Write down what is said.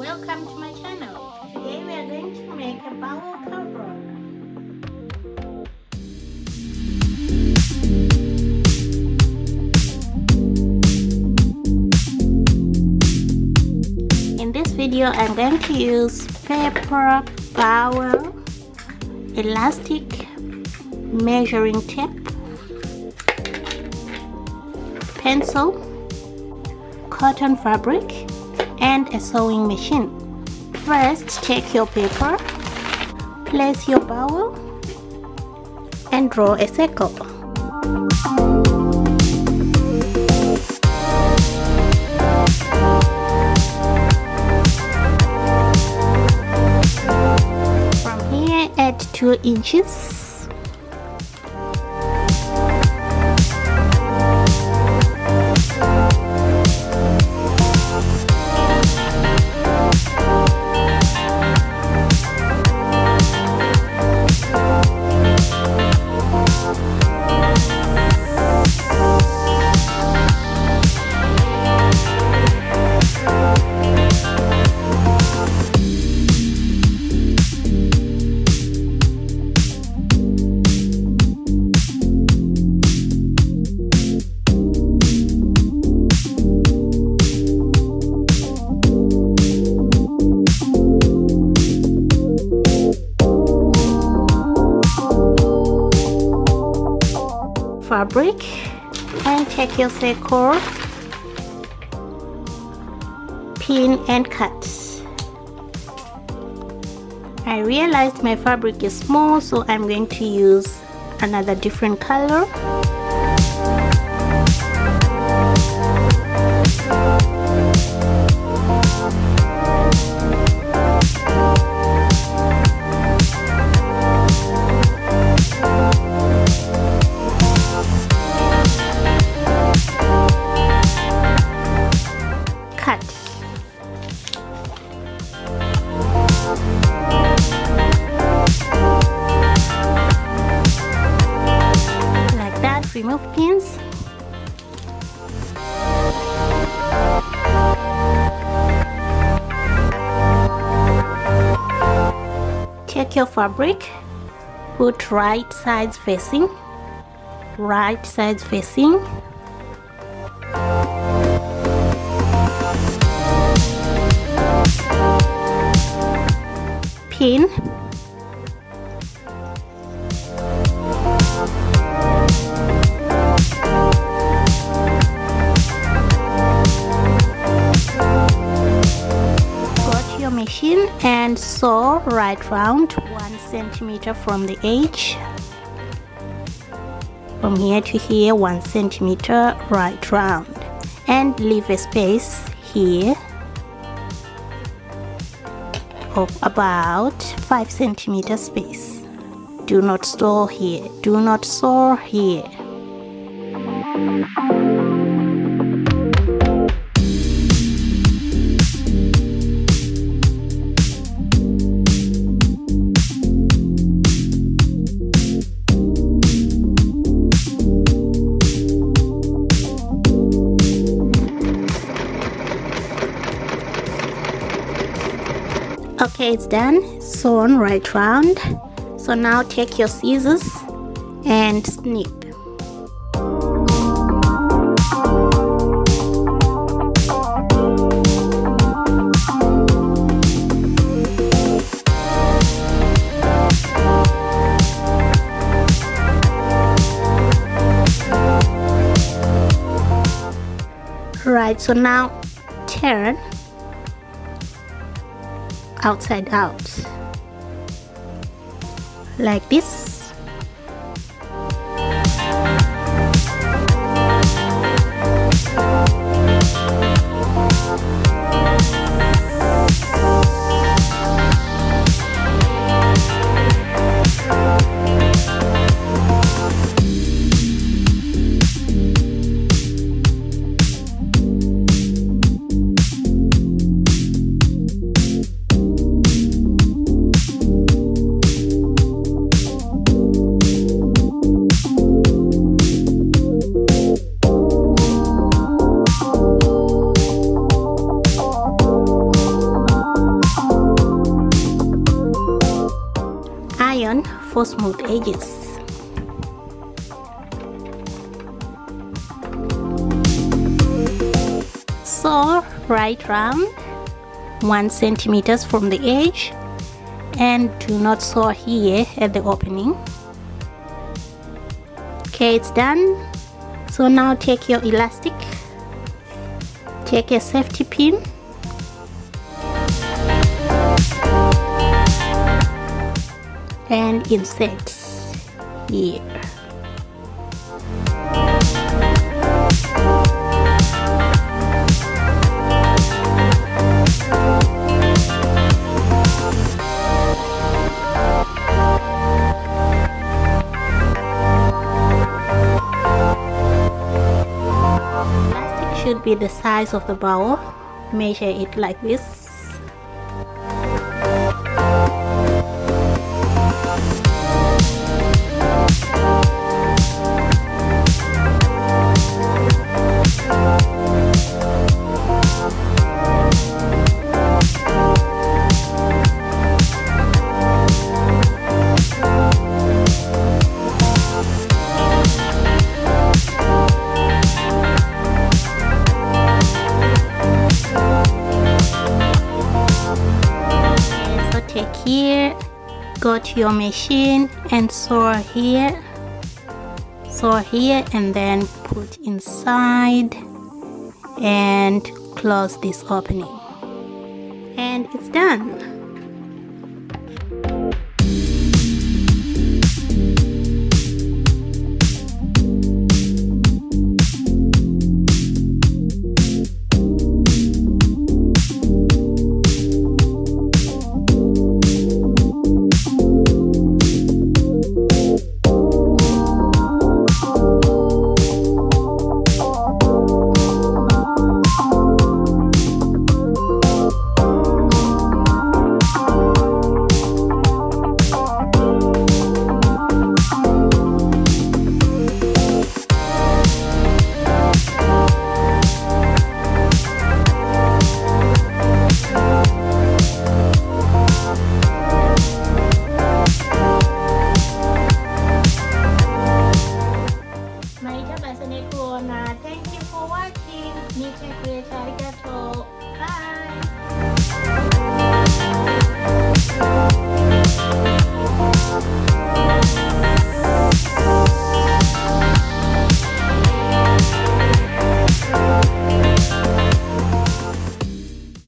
welcome to my channel. Today we are going to make a bowl cover. In this video I'm going to use paper, bowl, elastic, measuring tape, pencil, cotton fabric, and a sewing machine. First, take your paper, place your bowl, and draw a circle. From here, add 2 inches. Fabric, and take your decor, pin and cut. I realized my fabric is small, so I'm going to use another different color. Remove pins. Take your fabric, put right sides facing, pin, machine and sew right round 1 centimeter from the edge, from here to here 1 centimeter right round, and leave a space here of about 5 centimeter space. Do not sew here, do not sew here. Okay, it's done, sewn right round. So now take your scissors and snip. Right, so now turn outside out like this. for smooth edges. Sew right round 1 centimeters from the edge, and do not sew here at the opening. Okay, it's done. So now take your elastic, take a safety pin, and insert here. Elastic should be the size of the bowl. Measure it like this. Take here, go to your machine and sew here, and then put inside and close this opening, and it's done.